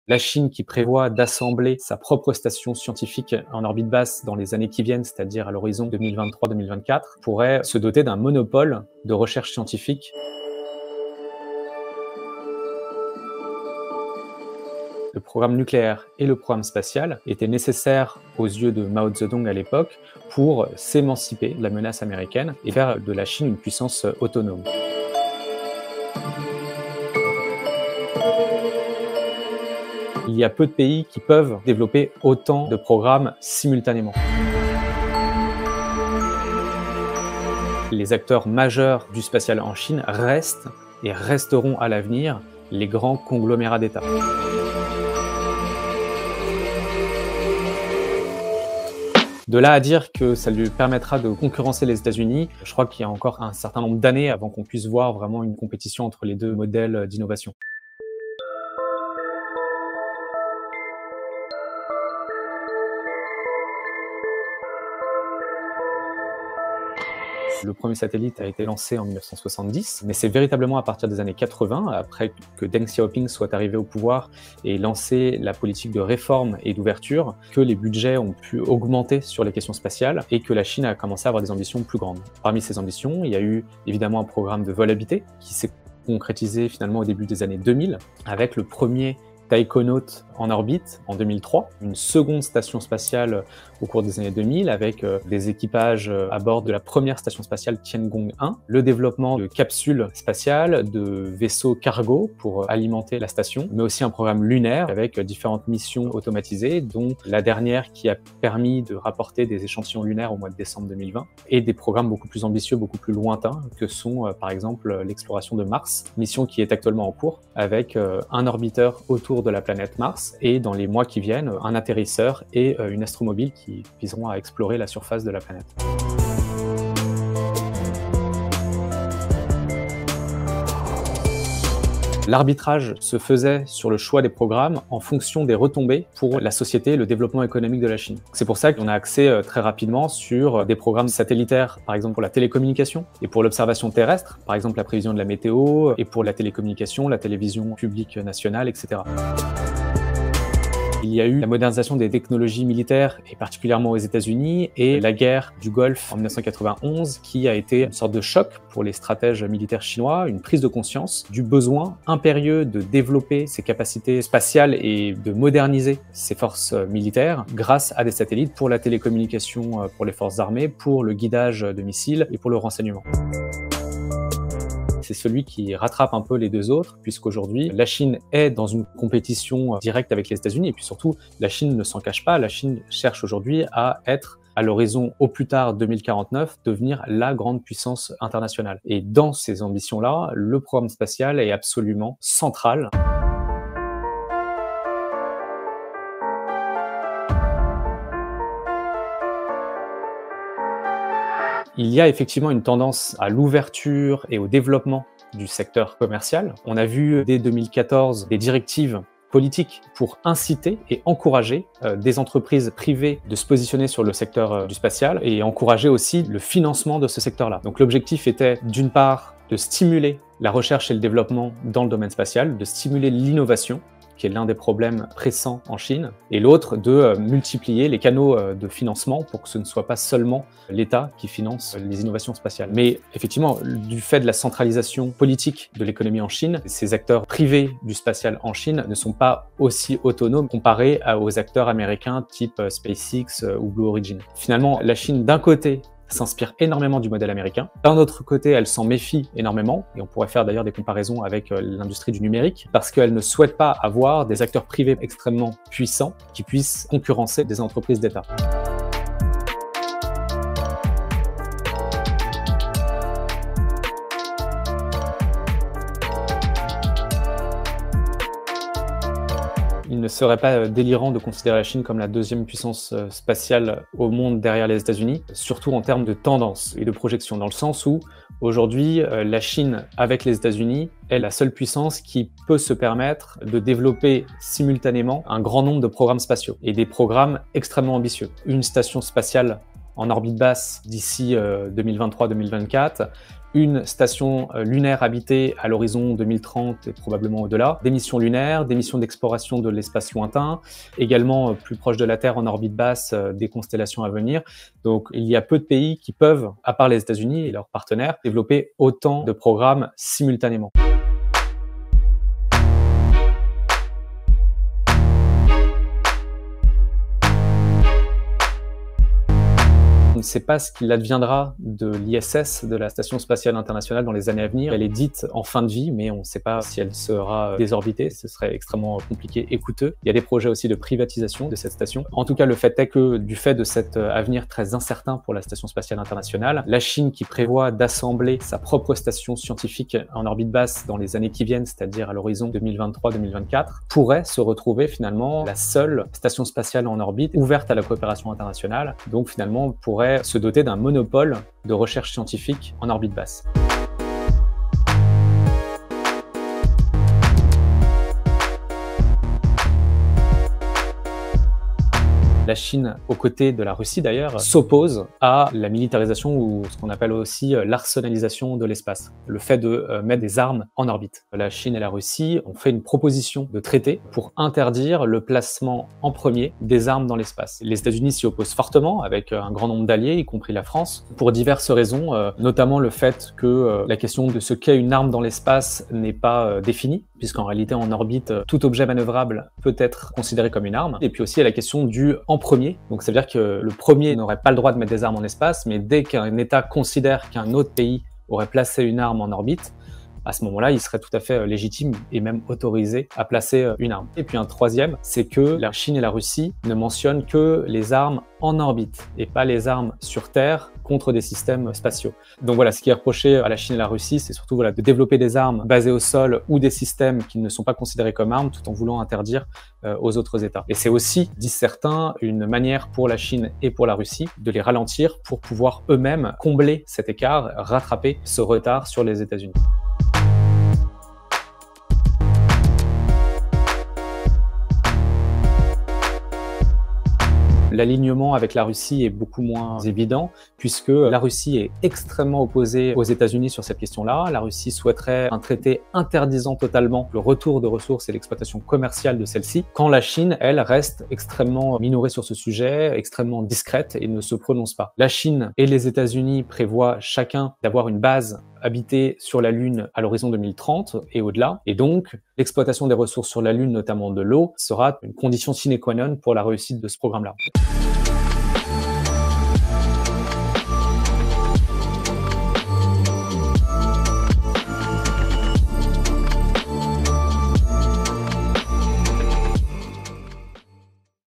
La Chine qui prévoit d'assembler sa propre station scientifique en orbite basse dans les années qui viennent, c'est-à-dire à l'horizon 2023-2024, pourrait se doter d'un monopole de recherche scientifique. Le programme nucléaire et le programme spatial étaient nécessaires aux yeux de Mao Zedong à l'époque pour s'émanciper de la menace américaine et faire de la Chine une puissance autonome. Il y a peu de pays qui peuvent développer autant de programmes simultanément. Les acteurs majeurs du spatial en Chine restent et resteront à l'avenir les grands conglomérats d'États. De là à dire que ça lui permettra de concurrencer les États-Unis, je crois qu'il y a encore un certain nombre d'années avant qu'on puisse voir vraiment une compétition entre les deux modèles d'innovation. Le premier satellite a été lancé en 1970, mais c'est véritablement à partir des années 80, après que Deng Xiaoping soit arrivé au pouvoir et lancé la politique de réforme et d'ouverture, que les budgets ont pu augmenter sur les questions spatiales et que la Chine a commencé à avoir des ambitions plus grandes. Parmi ces ambitions, il y a eu évidemment un programme de vol habité qui s'est concrétisé finalement au début des années 2000 avec le premier taïkonaute en orbite en 2003, une seconde station spatiale au cours des années 2000 avec des équipages à bord de la première station spatiale Tiangong 1, le développement de capsules spatiales, de vaisseaux cargo pour alimenter la station, mais aussi un programme lunaire avec différentes missions automatisées, dont la dernière qui a permis de rapporter des échantillons lunaires au mois de décembre 2020, et des programmes beaucoup plus ambitieux, beaucoup plus lointains, que sont par exemple l'exploration de Mars, mission qui est actuellement en cours, avec un orbiteur autour de la planète Mars, et dans les mois qui viennent, un atterrisseur et une astromobile qui viseront à explorer la surface de la planète. L'arbitrage se faisait sur le choix des programmes en fonction des retombées pour la société et le développement économique de la Chine. C'est pour ça qu'on a accès très rapidement sur des programmes satellitaires, par exemple pour la télécommunication et pour l'observation terrestre, par exemple la prévision de la météo, et pour la télécommunication, la télévision publique nationale, etc. Il y a eu la modernisation des technologies militaires, et particulièrement aux États-Unis, et la guerre du Golfe en 1991, qui a été une sorte de choc pour les stratèges militaires chinois, une prise de conscience du besoin impérieux de développer ses capacités spatiales et de moderniser ses forces militaires grâce à des satellites pour la télécommunication pour les forces armées, pour le guidage de missiles et pour le renseignement. C'est celui qui rattrape un peu les deux autres, puisqu'aujourd'hui, la Chine est dans une compétition directe avec les États-Unis, et puis surtout, la Chine ne s'en cache pas, la Chine cherche aujourd'hui à être, à l'horizon au plus tard 2049, devenir la grande puissance internationale. Et dans ces ambitions-là, le programme spatial est absolument central. Il y a effectivement une tendance à l'ouverture et au développement du secteur commercial. On a vu dès 2014 des directives politiques pour inciter et encourager des entreprises privées de se positionner sur le secteur du spatial et encourager aussi le financement de ce secteur-là. Donc l'objectif était d'une part de stimuler la recherche et le développement dans le domaine spatial, de stimuler l'innovation, qui est l'un des problèmes pressants en Chine, et l'autre de multiplier les canaux de financement pour que ce ne soit pas seulement l'État qui finance les innovations spatiales. Mais effectivement, du fait de la centralisation politique de l'économie en Chine, ces acteurs privés du spatial en Chine ne sont pas aussi autonomes comparés aux acteurs américains type SpaceX ou Blue Origin. Finalement, la Chine, d'un côté, s'inspire énormément du modèle américain. D'un autre côté, elle s'en méfie énormément, et on pourrait faire d'ailleurs des comparaisons avec l'industrie du numérique, parce qu'elle ne souhaite pas avoir des acteurs privés extrêmement puissants qui puissent concurrencer des entreprises d'État. Il ne serait pas délirant de considérer la Chine comme la deuxième puissance spatiale au monde derrière les États-Unis, surtout en termes de tendance et de projection, dans le sens où aujourd'hui, la Chine, avec les États-Unis, est la seule puissance qui peut se permettre de développer simultanément un grand nombre de programmes spatiaux et des programmes extrêmement ambitieux. Une station spatiale en orbite basse d'ici 2023-2024, une station lunaire habitée à l'horizon 2030 et probablement au-delà, des missions lunaires, des missions d'exploration de l'espace lointain, également plus proche de la Terre en orbite basse, des constellations à venir. Donc il y a peu de pays qui peuvent, à part les États-Unis et leurs partenaires, développer autant de programmes simultanément. On ne sait pas ce qu'il adviendra de l'ISS, de la Station spatiale internationale, dans les années à venir. Elle est dite en fin de vie, mais on ne sait pas si elle sera désorbitée. Ce serait extrêmement compliqué et coûteux. Il y a des projets aussi de privatisation de cette station. En tout cas, le fait est que, du fait de cet avenir très incertain pour la Station spatiale internationale, la Chine, qui prévoit d'assembler sa propre station scientifique en orbite basse dans les années qui viennent, c'est-à-dire à l'horizon 2023-2024, pourrait se retrouver finalement la seule station spatiale en orbite ouverte à la coopération internationale. Donc finalement, pourrait se doter d'un monopole de recherche scientifique en orbite basse. La Chine, aux côtés de la Russie d'ailleurs, s'oppose à la militarisation ou ce qu'on appelle aussi l'arsenalisation de l'espace, le fait de mettre des armes en orbite. La Chine et la Russie ont fait une proposition de traité pour interdire le placement en premier des armes dans l'espace. Les États-Unis s'y opposent fortement, avec un grand nombre d'alliés, y compris la France, pour diverses raisons, notamment le fait que la question de ce qu'est une arme dans l'espace n'est pas définie, puisqu'en réalité en orbite, tout objet manœuvrable peut être considéré comme une arme. Et puis aussi il y a la question du en premier, donc ça veut dire que le premier n'aurait pas le droit de mettre des armes en espace, mais dès qu'un État considère qu'un autre pays aurait placé une arme en orbite, à ce moment-là, il serait tout à fait légitime et même autorisé à placer une arme. Et puis un troisième, c'est que la Chine et la Russie ne mentionnent que les armes en orbite et pas les armes sur Terre contre des systèmes spatiaux. Donc voilà, ce qui est reproché à la Chine et la Russie, c'est surtout de développer des armes basées au sol ou des systèmes qui ne sont pas considérés comme armes, tout en voulant interdire aux autres États. Et c'est aussi, disent certains, une manière pour la Chine et pour la Russie de les ralentir pour pouvoir eux-mêmes combler cet écart, rattraper ce retard sur les États-Unis. L'alignement avec la Russie est beaucoup moins évident puisque la Russie est extrêmement opposée aux États-Unis sur cette question-là. La Russie souhaiterait un traité interdisant totalement le retour de ressources et l'exploitation commerciale de celles-ci, quand la Chine, elle, reste extrêmement minorée sur ce sujet, extrêmement discrète et ne se prononce pas. La Chine et les États-Unis prévoient chacun d'avoir une base habiter sur la Lune à l'horizon 2030 et au-delà. Et donc, l'exploitation des ressources sur la Lune, notamment de l'eau, sera une condition sine qua non pour la réussite de ce programme-là.